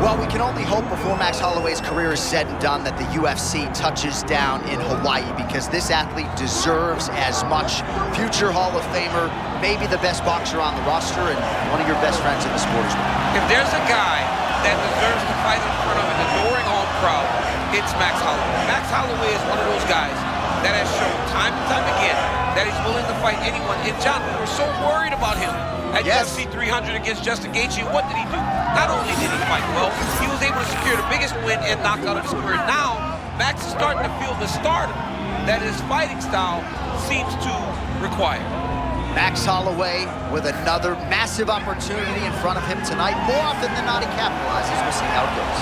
Well, we can only hope before Max Holloway's career is said and done that the UFC touches down in Hawaii, because this athlete deserves as much. Future Hall of Famer, maybe the best boxer on the roster, and one of your best friends in the sport as well. If there's a guy that deserves to fight in front of an adoring home crowd, it's Max Holloway. Max Holloway is one of those guys that has shown time and time again that he's willing to fight anyone. And John, we were so worried about him at UFC 300 against Justin Gaethje. What did he do? Not only did he fight well, he was able to secure the biggest win and knockout of his career. Now, Max is starting to feel the stardom that his fighting style seems to require. Max Holloway with another massive opportunity in front of him tonight. More often than not, he capitalizes. We'll see how it goes.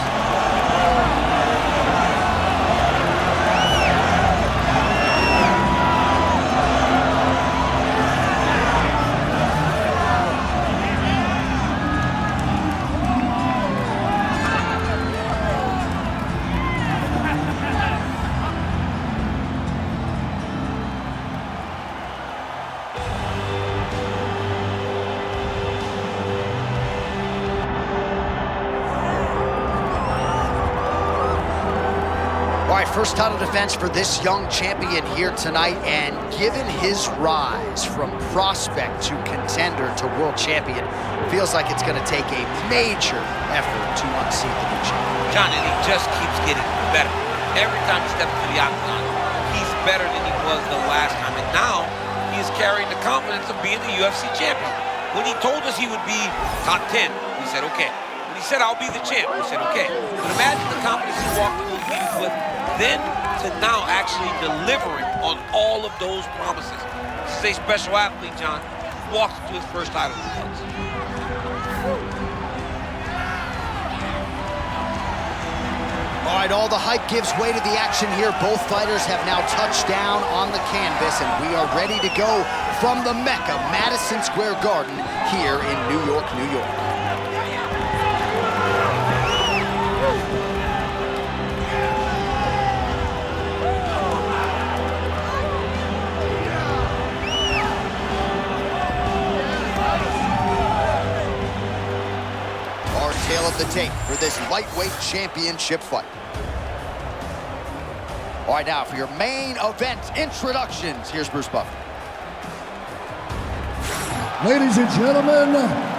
All right, first title defense for this young champion here tonight, and given his rise from prospect to contender to world champion, feels like it's going to take a major effort to unseat the new champion. John, and he just keeps getting better. Every time he steps to the octagon, he's better than he was the last time, and now he is carrying the confidence of being the UFC champion. When he told us he would be top 10, we said, okay. When he said, I'll be the champ, we said, okay. But imagine the confidence he walked into those meetings with, then to now actually delivering on all of those promises. This is a special athlete, John. He walks into his first title defense. All right, all the hype gives way to the action here. Both fighters have now touched down on the canvas, and we are ready to go from the Mecca, Madison Square Garden, here in New York, New York. Tail of the tape for this lightweight championship fight. All right, now for your main event introductions, here's Bruce Buffer. Ladies and gentlemen,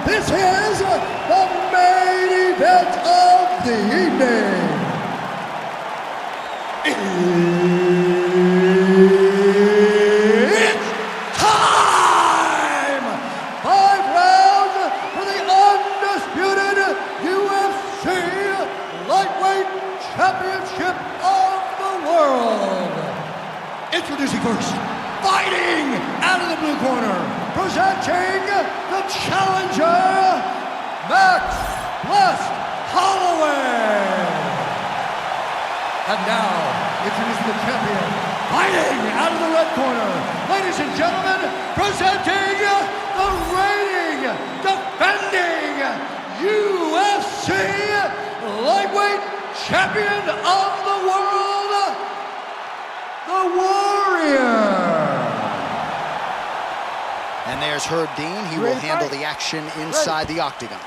this is the main event of the evening. It's time! 5 rounds for the undisputed UFC Lightweight Championship of the World. Introducing first, fighting out of the blue corner, presenting the challenger, Max Holloway. And now, introducing the champion, fighting out of the red corner, ladies and gentlemen, presenting the reigning, defending UFC Lightweight Champion of the World, the Warrior. And there's Herb Dean. He will handle the action inside the octagon.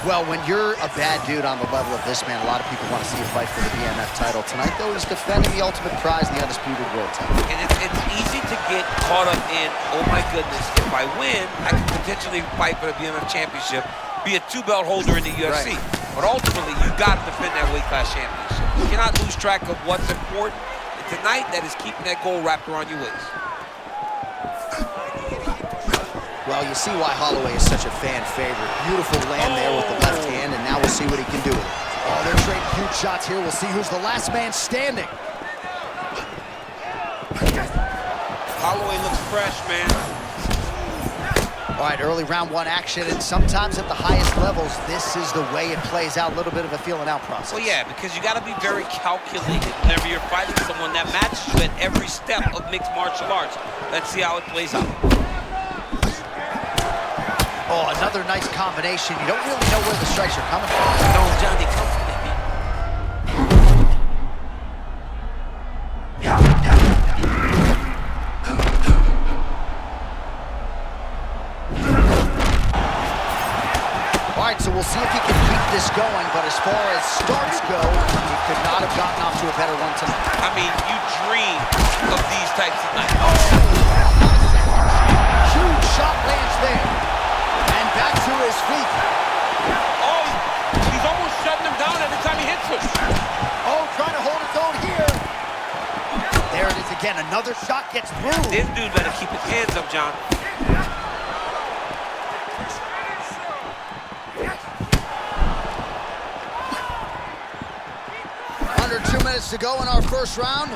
Well, when you're a bad dude on the level of this man, a lot of people want to see a fight for the BMF title. Tonight, though, he's defending the ultimate prize, the undisputed world title. And it's easy to get caught up in, oh my goodness, if I win, I can potentially fight for the BMF championship, be a 2-belt holder in the UFC. Right. But ultimately, you got to defend that weight class championship. You cannot lose track of what's important. And tonight, that is keeping that goal wrapped around your waist. Well, you see why Holloway is such a fan favorite. Beautiful land there with the left hand, and now we'll see what he can do with it. Oh, they're trading huge shots here. We'll see who's the last man standing. Holloway looks fresh, man. All right, early round 1 action, and sometimes at the highest levels, this is the way it plays out, a little bit of a feeling out process. Well, yeah, because you got to be very calculated whenever you're fighting someone that matches you at every step of mixed martial arts. Let's see how it plays out. Oh, another nice combination. You don't really know where the strikes are coming from. No, John, they come from it. All All right, so we'll see if he can keep this going, but as far as starts go, he could not have gotten off to a better one tonight. I mean, you dream of these types of nights. Huge shot lands there. And back to his feet. Oh, he's almost shutting him down every time he hits him. Oh, trying to hold his own here. There it is again. Another shot gets through. This dude better keep his hands up, John. Under 2 minutes to go in our first round.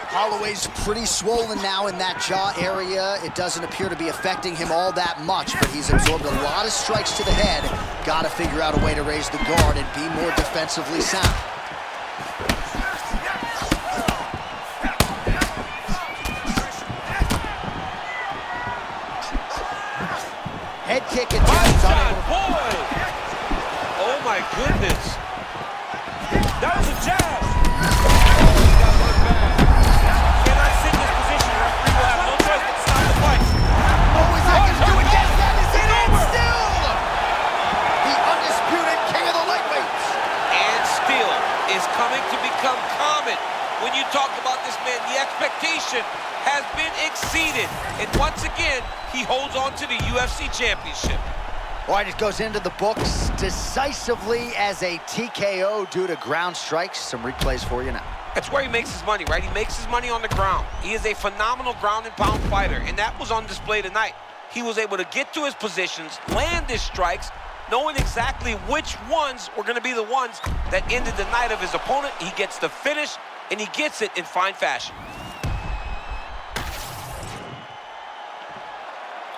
Holloway's pretty swollen now in that jaw area. It doesn't appear to be affecting him all that much, but he's absorbed a lot of strikes to the head. Got to figure out a way to raise the guard and be more defensively sound. Head kick attempts. Boy! Oh my goodness! That was a jab! Cannot sit in this position. The referee will have no choice but to stop the fight. Oh, is that going to do it? Yes, that is it. And still, the undisputed king of the lightweights. And still is coming to become common. When you talk about this man, the expectation has been exceeded. And once again, he holds on to the UFC championship. All right, it goes into the books decisively as a TKO due to ground strikes. Some replays for you now. That's where he makes his money, right? He makes his money on the ground. He is a phenomenal ground and pound fighter, and that was on display tonight. He was able to get to his positions, land his strikes, knowing exactly which ones were going to be the ones that ended the night of his opponent. He gets the finish, and he gets it in fine fashion.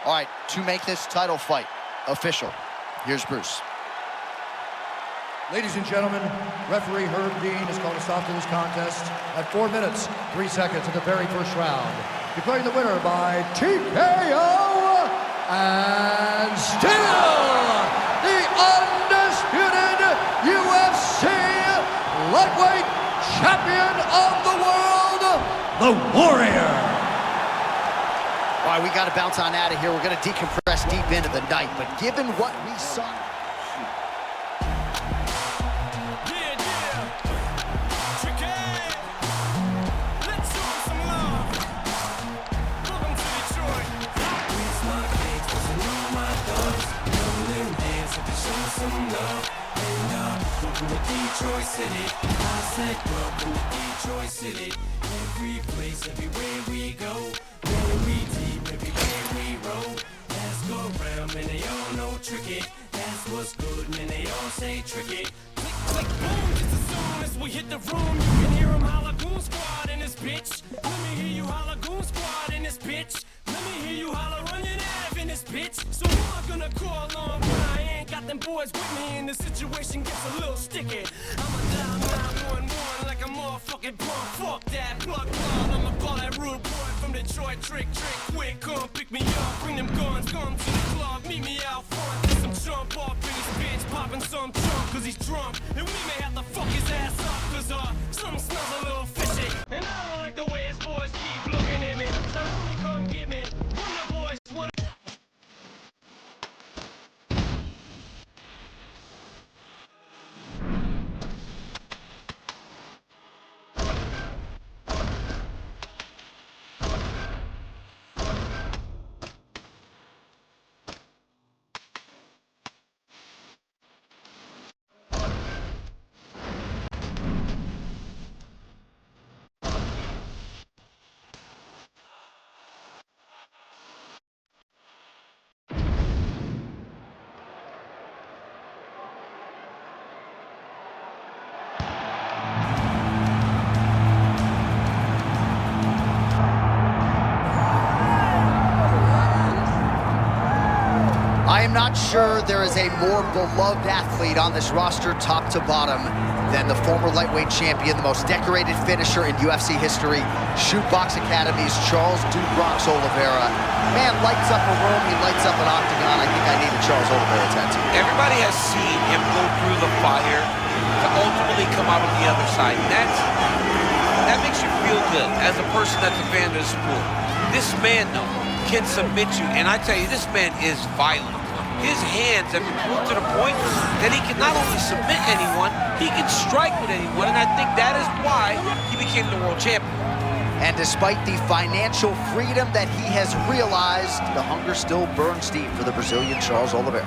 All right, to make this title fight official, here's Bruce. Ladies and gentlemen, referee Herb Dean has called a stop to this contest at 4 minutes, 3 seconds of the very first round. Declaring the winner by TKO, and still the undisputed UFC lightweight champion of the world, the Warrior. All right, we got to bounce on out of here. We're going to decompress deep into the night, but given what we saw... Detroit City, I said welcome to Detroit City. Every place, everywhere we go, very deep, everywhere we roll. Let's go round, man, they all know tricky. That's what's good, man, they all say tricky. Click, click, boom, just as soon as we hit the room, you can hear them holla goon squad in this bitch. Let me hear you holla goon squad in this bitch. Let me hear you holla run your nav in this bitch. So who I'm gonna call on when I ain't got them boys with me and the situation gets a little sticky. I'ma dial 911 like a motherfucking punk. Fuck that plug plug. I'ma call that rude boy from Detroit. Trick, quick, come pick me up. Bring them guns, come to the club. Meet me out front. Get some jump off in his bitch. Popping some trunk cause he's drunk. And we may have to fuck his ass up cause something smells a little fishy. And I don't like the way his boys keep looking at me. So homie, come get me. One of the boys, what? I am not sure there is a more beloved athlete on this roster, top to bottom, than the former lightweight champion, the most decorated finisher in UFC history, Shoot Box Academy's Charles Dude Bronx Oliveira. Man lights up a room, he lights up an octagon. I think I need a Charles Oliveira tattoo. Everybody has seen him go through the fire to ultimately come out on the other side. And that makes you feel good as a person that's a fan of the sport. This man, though, can submit you. And I tell you, this man is violent. his hands have improved to the point that he can not only submit anyone, he can strike with anyone, and I think that is why he became the world champion. And despite the financial freedom that he has realized, the hunger still burns deep for the Brazilian Charles Oliveira.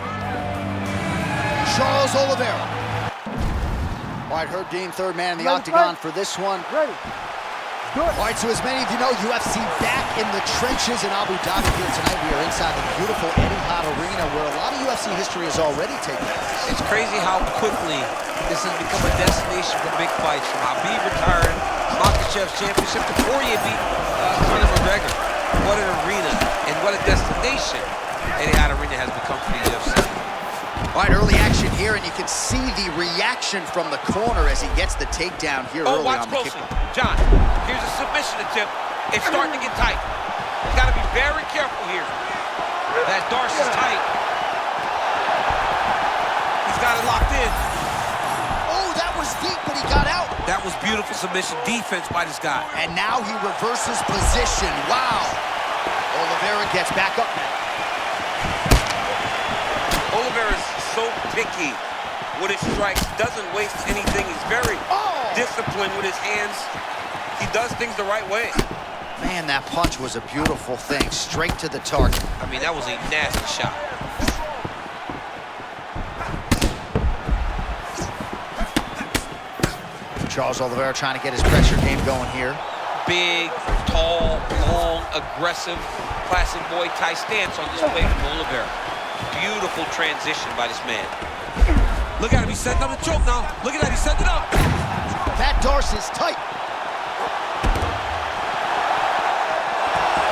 Charles Oliveira. All right, Herb Dean, third man in the octagon for this one. Ready. Good. All right, so as many of you know, UFC back in the trenches in Abu Dhabi here tonight. We are inside the beautiful Etihad Arena where a lot of UFC history has already taken place. It's crazy how quickly this has become a destination for big fights. From Habib retiring, Makhachev's championship, to Poirier beat Conor McGregor. What an arena and what a destination Etihad Arena has become for the UFC. All right, early action here, and you can see the reaction from the corner as he gets the takedown here early watch on the kick. closely. John, here's a submission attempt. It's starting to get tight. You got to be very careful here. That Darce is tight. He's got it locked in. Oh, that was deep, but he got out. That was beautiful submission defense by this guy. And now he reverses position. Wow. Oliveira gets back up now. Oliveira's so picky with his strikes, doesn't waste anything. He's very disciplined with his hands. He does things the right way. Man, that punch was a beautiful thing, straight to the target. I mean, that was a nasty shot. Charles Oliveira trying to get his pressure game going here. Big, tall, long, aggressive, classic Muay Thai stance on display from Oliveira. Beautiful transition by this man. Look at him, he's setting up the choke now. Look at that, he's setting it up. That Darce is tight.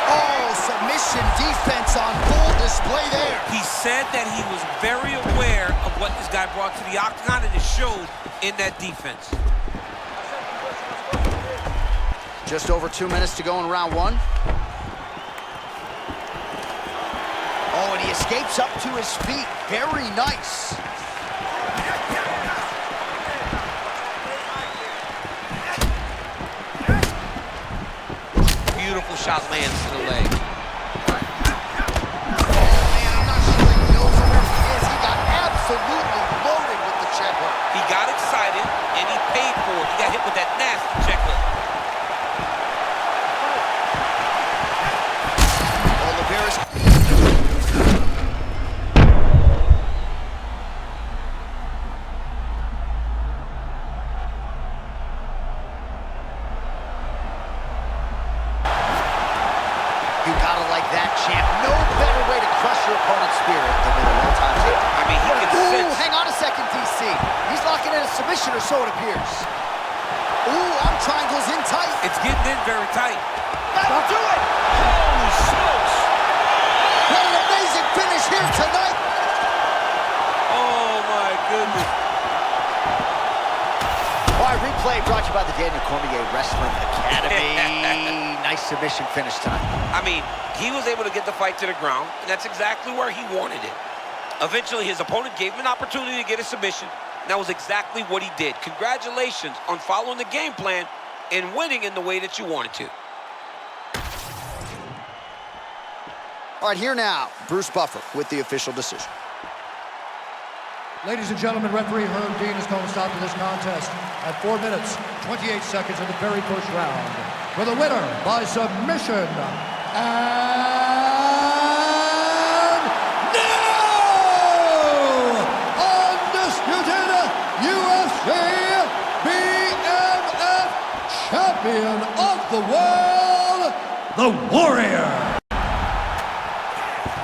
Oh, submission defense on full display there. He said that he was very aware of what this guy brought to the octagon, and it showed in that defense. Just over 2 minutes to go in round one. Oh, and he escapes up to his feet. Very nice. Beautiful shot lands to the leg. Oh, man, I'm not sure he knows where he is. He got absolutely loaded with the check hook. He got excited, and he paid for it. He got hit with that nasty check hook. Oliveira's... You gotta like that, champ. No better way to crush your opponent's spirit than with a well-timed hit. I mean, he can sense. Hang on a second, DC. He's locking in a submission, or so it appears. Ooh, arm triangles in tight. It's getting in very tight. That'll do it. Holy smokes! What an amazing finish here tonight. Oh, my goodness. All right, replay brought to you by the Daniel Cormier Wrestling Academy. Nice submission finish tonight. I mean, he was able to get the fight to the ground, and that's exactly where he wanted it. Eventually, his opponent gave him an opportunity to get a submission, and that was exactly what he did. Congratulations on following the game plan and winning in the way that you wanted to. All right, here now, Bruce Buffer with the official decision. Ladies and gentlemen, referee Herb Dean has called a stop to this contest at 4 minutes, 28 seconds of the very first round. For the winner by submission, and now, undisputed UFC BMF champion of the world, the Warrior.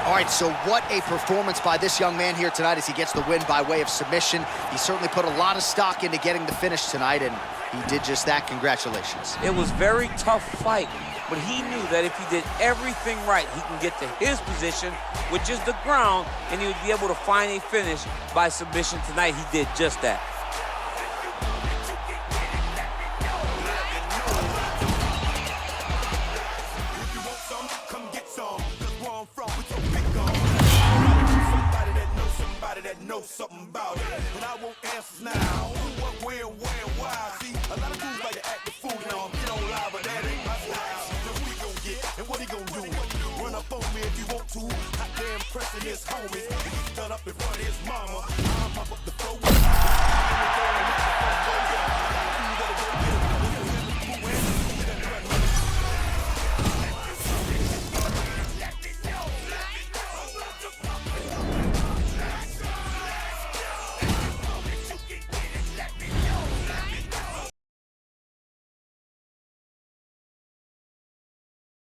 All right, so what a performance by this young man here tonight as he gets the win by way of submission. He certainly put a lot of stock into getting the finish tonight, and he did just that. Congratulations. It was a very tough fight, but he knew that if he did everything right, he can get to his position, which is the ground, and he would be able to find a finish by submission tonight. He did just that. Something about it, and I won't answer now. What, where, why? See, a lot of dudes like to act the fool now. Get on live, but that ain't my style. Then who he gon' get, and what he gon' do? Run up on me if you want to. Hot damn pressing his homies. gun up in front of his mama.